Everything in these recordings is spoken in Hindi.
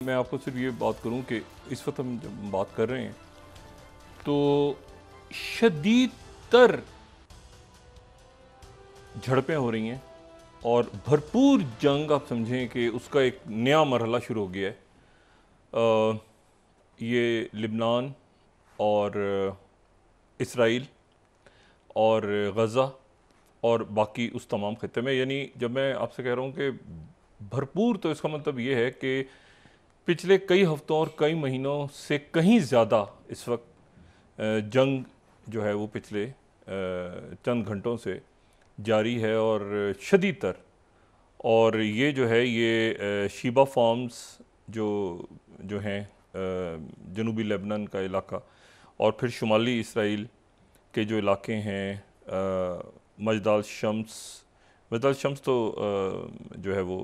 मैं आपको सिर्फ ये बात करूं कि इस वक्त हम जब बात कर रहे हैं तो शदीद तर झड़पें हो रही हैं और भरपूर जंग आप समझें कि उसका एक नया मरहला शुरू हो गया है। ये लिबनान और इसराइल और गज़ा और बाकी उस तमाम खत्े में, यानी जब मैं आपसे कह रहा हूँ कि भरपूर, तो इसका मतलब ये है कि पिछले कई हफ्तों और कई महीनों से कहीं ज़्यादा इस वक्त जंग जो है वो पिछले चंद घंटों से जारी है और शदीद तर। और ये जो है ये शीबा फार्म्स जो जो हैं जनूबी लेबनान का इलाका और फिर शुमाली इसराइल के जो इलाके हैं मजदाल शम्स तो जो है वो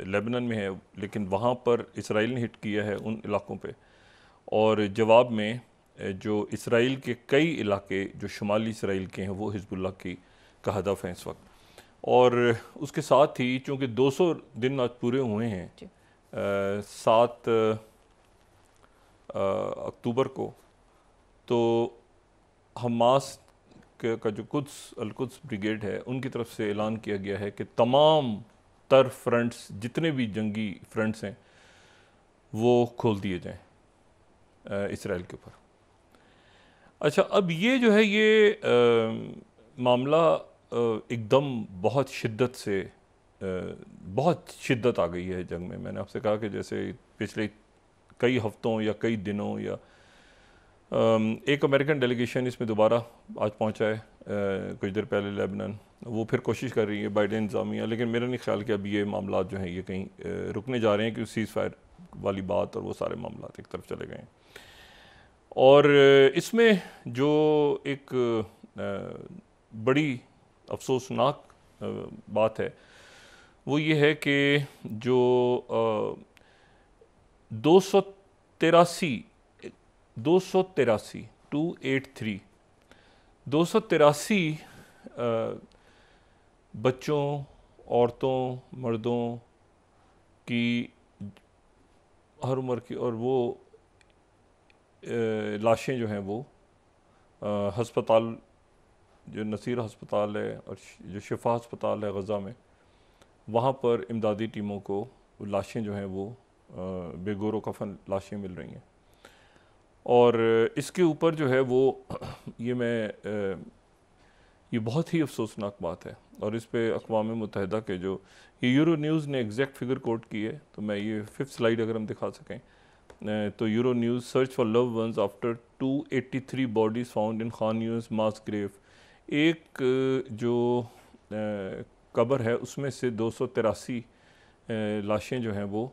लेबनान में है, लेकिन वहाँ पर इसराइल ने हिट किया है उन इलाकों पे। और जवाब में जो इसराइल के कई इलाके जो शुमाली इसराइल के हैं वो हिजबुल्लाह की का हदफ हैं इस वक्त। और उसके साथ ही चूँकि 200 दिन आज पूरे हुए हैं 7 अक्टूबर को, तो हमास का जो कुद्स ब्रिगेड है उनकी तरफ से ऐलान किया गया है कि तमाम तर फ्रंट्स, जितने भी जंगी फ्रंट्स हैं, वो खोल दिए जाएं इसराइल के ऊपर। अच्छा, अब ये जो है ये मामला एकदम बहुत शिद्दत आ गई है जंग में। मैंने आपसे कहा कि जैसे पिछले कई हफ्तों या कई दिनों या एक अमेरिकन डेलीगेशन इसमें दोबारा आज पहुंचा है कुछ देर पहले लेबनान। वो फिर कोशिश कर रही है बाइडेन इंतज़ामिया, लेकिन मेरा नहीं ख्याल कि अब ये मामला जो हैं ये कहीं रुकने जा रहे हैं, कि सीज़ फायर वाली बात और वो सारे मामला एक तरफ चले गए हैं। और इसमें जो एक बड़ी अफसोसनाक बात है वो ये है कि जो 283 बच्चों, औरतों, मर्दों की, हर उम्र की, और वो लाशें जो हैं वो हस्पताल, जो नसीर हस्पताल है और जो शिफा हस्पताल है गज़ा में, वहाँ पर इमदादी टीमों को लाशें जो हैं वो बेगोरो कफन लाशें मिल रही हैं। और इसके ऊपर जो है वो ये बहुत ही अफसोसनाक बात है। और इस पे अक़वाम मुत्तहिदा के जो ये यूरो न्यूज़ ने एग्जैक्ट फिगर कोट की है, तो मैं ये 5th स्लाइड अगर हम दिखा सकें तो Euronews search for love ones after 283 bodies found in Khan Younis mass grave. एक जो कब्र है उसमें से 283 लाशें जो हैं वो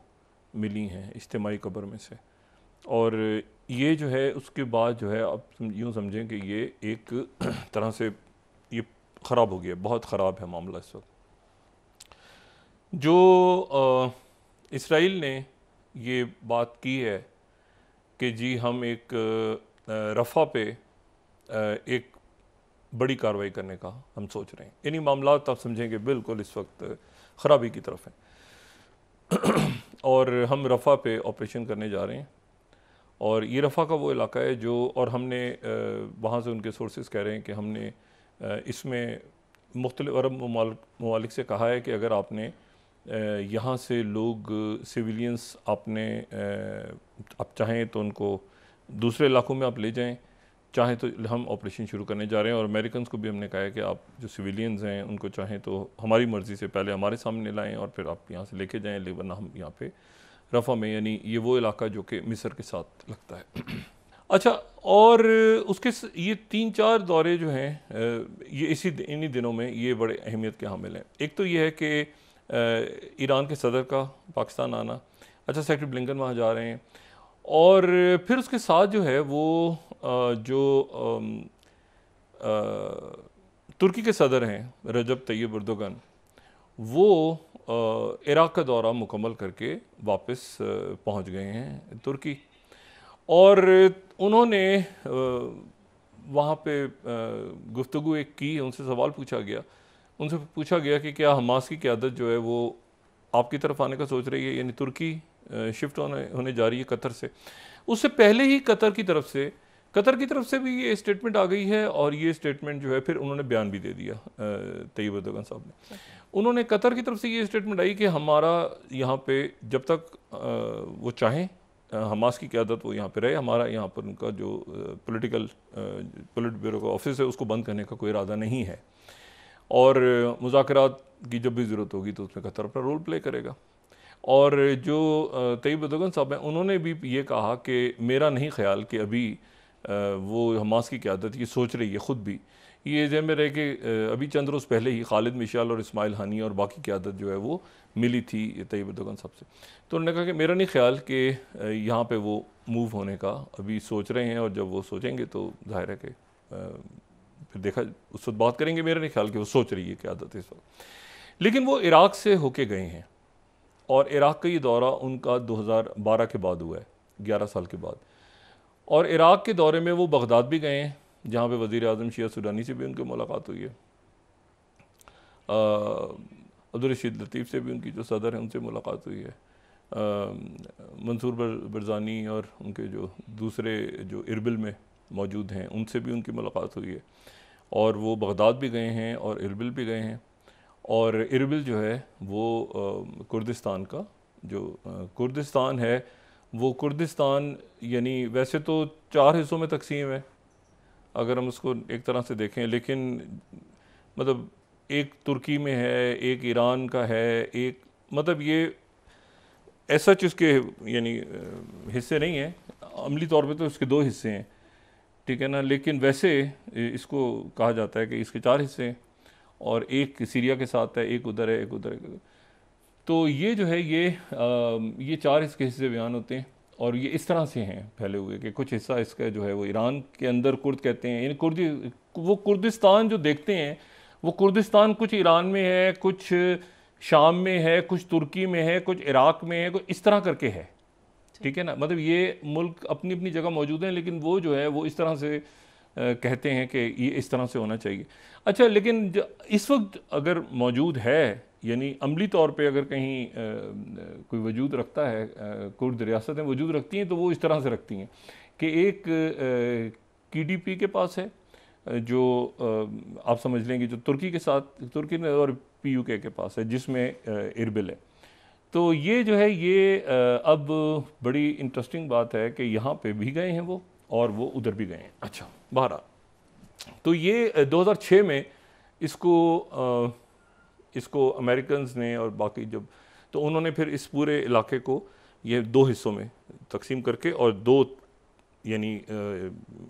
मिली हैं इज्तिमाई कब्र में से। और ये जो है उसके बाद जो है अब यूँ समझें कि ये एक तरह से ये ख़राब हो गया, बहुत ख़राब है मामला इस वक्त। जो इसराइल ने ये बात की है कि जी हम एक रफ़ा पे एक बड़ी कार्रवाई करने का हम सोच रहे हैं, यानी मामला आप समझेंगे बिल्कुल इस वक्त ख़राबी की तरफ है। और हम रफ़ा पे ऑपरेशन करने जा रहे हैं। और ये रफ़ा का वो इलाका है जो, और हमने वहाँ से उनके सोर्सेज कह रहे हैं कि हमने इसमें मुख्तलिफ अरब ममालिक से कहा है कि अगर आपने यहाँ से लोग सिविलियंस आपने आप चाहें तो उनको दूसरे इलाकों में आप ले जाएं, चाहें तो हम ऑपरेशन शुरू करने जा रहे हैं। और अमेरिकन को भी हमने कहा है कि आप जो सिविलियंस हैं उनको चाहें तो हमारी मर्ज़ी से पहले हमारे सामने लाएं और फिर आप यहाँ से लेके जाएं, वरना हम यहाँ पे रफ़ा में, यानी ये वो इलाका जो कि मिस्र के साथ लगता है। अच्छा, और उसके ये 3-4 दौरे जो हैं ये इन्हीं दिनों में ये बड़े अहमियत के हामिल हैं। एक तो ये है कि ईरान के सदर का पाकिस्तान आना, अच्छा सेक्रेटरी ब्लिंकन वहाँ जा रहे हैं। और फिर उसके साथ जो है वो जो तुर्की के सदर हैं रजब तैयब एर्दोगन, वो इराक़ का दौरा मुकम्मल करके वापस पहुँच गए हैं तुर्की। और उन्होंने वहाँ पे गुफ्तगू एक की, उनसे सवाल पूछा गया, उनसे पूछा गया कि क्या हमास की क़यादत जो है वो आपकी तरफ आने का सोच रही है, यानी तुर्की शिफ्ट होने जा रही है कतर से। उससे पहले ही कतर की तरफ से भी ये स्टेटमेंट आ गई है, और ये स्टेटमेंट जो है फिर उन्होंने बयान भी दे दिया तैयब अर्दोगन साहब ने। उन्होंने कतर की तरफ से ये स्टेटमेंट आई कि हमारा यहाँ पे जब तक वो चाहें हमास की क़यादत वो यहाँ पे रहे, हमारा यहाँ पर उनका जो पोलिट ब्यूरो का ऑफिस है उसको बंद करने का कोई इरादा नहीं है, और मुज़ाकरात की जब भी ज़रूरत होगी तो उसमें कतर अपना रोल प्ले करेगा। और जो तैयब अर्दोगन साहब हैं उन्होंने भी ये कहा कि मेरा नहीं ख्याल कि अभी वो हमास की क़यादत ये सोच रही है ख़ुद भी, ये जहन में रहे कि अभी चंद रोज़ पहले ही खालिद मिशाल और इस्माइल हानी और बाकी क़यादत जो है वो मिली थी तैयब अर्दोगन साहब से। तो उन्होंने कहा कि मेरा नहीं ख्याल कि यहाँ पे वो मूव होने का अभी सोच रहे हैं, और जब वो सोचेंगे तो जाहिर है कि फिर देखा उस वक्त बात करेंगे। मेरा नहीं ख्याल कि वो सोच रही है क़यादत इस वक्त। लेकिन वो इराक़ से होके गए हैं, और इराक़ का ये दौरा उनका 2012 के बाद हुआ है, 11 साल के बाद। और इराक़ के दौरे में वो बगदाद भी गए हैं, जहाँ पे वज़ीर आज़म शिया सुडानी से भी उनकी मुलाकात हुई है, अब्दुल रशीद लतीफ़ से भी उनकी जो सदर हैं उनसे मुलाकात हुई है, मंसूर बरज़ानी और उनके जो दूसरे जो इरबिल में मौजूद हैं उनसे भी उनकी मुलाकात हुई है, और वो बगदाद भी गए हैं और इरबिल भी गए हैं। और इरबिल जो है वो कुर्दिस्तान का जो कुर्दिस्तान है, वो कुर्दिस्तान यानी वैसे तो 4 हिस्सों में तकसीम है अगर हम उसको एक तरह से देखें, लेकिन मतलब एक तुर्की में है, एक ईरान का है, एक मतलब ये ऐसा इसके यानी हिस्से नहीं है, अमली तौर पे तो इसके 2 हिस्से हैं, ठीक है ना, लेकिन वैसे इसको कहा जाता है कि इसके 4 हिस्से हैं, और एक सीरिया के साथ है, एक उधर है, एक उधर है। तो ये जो है ये 4 इसके हिस्से बयान होते हैं, और ये इस तरह से हैं फैले हुए कि कुछ हिस्सा इसका जो है वो ईरान के अंदर कुर्द कहते हैं, यानी वो कुर्दिस्तान जो देखते हैं वो कुर्दिस्तान कुछ ईरान में है, कुछ शाम में है, कुछ तुर्की में है, कुछ इराक़ में है, कुछ इस तरह करके है, ठीक है ना। मतलब ये मुल्क अपनी अपनी जगह मौजूद हैं, लेकिन वो जो है वो इस तरह से कहते हैं कि ये इस तरह से होना चाहिए। अच्छा, लेकिन इस वक्त अगर मौजूद है, यानी अमली तौर पे अगर कहीं कोई वजूद रखता है, कुर्द रियासतें वजूद रखती हैं, तो वो इस तरह से रखती हैं कि एक KDP के पास है जो आप समझ लेंगे जो तुर्की के साथ तुर्की में, और PUK के पास है जिसमें इरबिल है। तो ये जो है ये अब बड़ी इंटरेस्टिंग बात है कि यहाँ पे भी गए हैं वो, और वो उधर भी गए हैं। अच्छा, बहरहाल तो ये 2006 में इसको अमेरिकन्स ने और बाकी जब, तो उन्होंने फिर इस पूरे इलाके को ये 2 हिस्सों में तकसीम करके और 2 यानी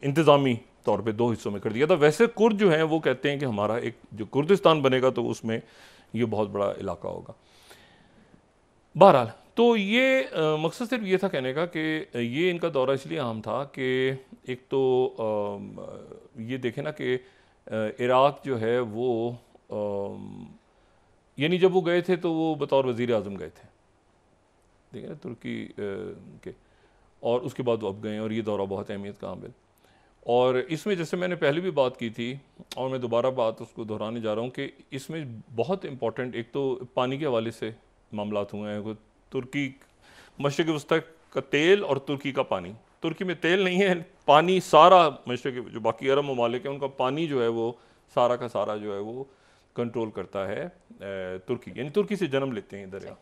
इंतज़ामी तौर पे 2 हिस्सों में कर दिया था। वैसे कुर्द जो हैं वो कहते हैं कि हमारा एक जो कुर्दिस्तान बनेगा तो उसमें ये बहुत बड़ा इलाका होगा। बहरहाल तो ये मकसद सिर्फ ये था कहने का कि ये इनका दौरा इसलिए अहम था कि एक तो ये देखें ना कि इराक़ जो है वो यानी जब वो गए थे तो वो बतौर वज़ीर आज़म गए थे, देखें ना, तुर्की के, और उसके बाद वो अब गए, और ये दौरा बहुत अहमियत का हामिल। और इसमें जैसे मैंने पहले भी बात की थी और मैं दोबारा बात उसको दोहराने जा रहा हूँ कि इसमें बहुत इम्पॉर्टेंट एक तो पानी के हवाले से मामलात हुए हैं। तुर्की मशरिक़ वस्ती का तेल और तुर्की का पानी, तुर्की में तेल नहीं है, पानी सारा मशरिक़ जो बाकी अरब ममालिक हैं उनका पानी जो है वो सारा का सारा जो है वो कंट्रोल करता है तुर्की, यानी तुर्की से जन्म लेते हैं इधर।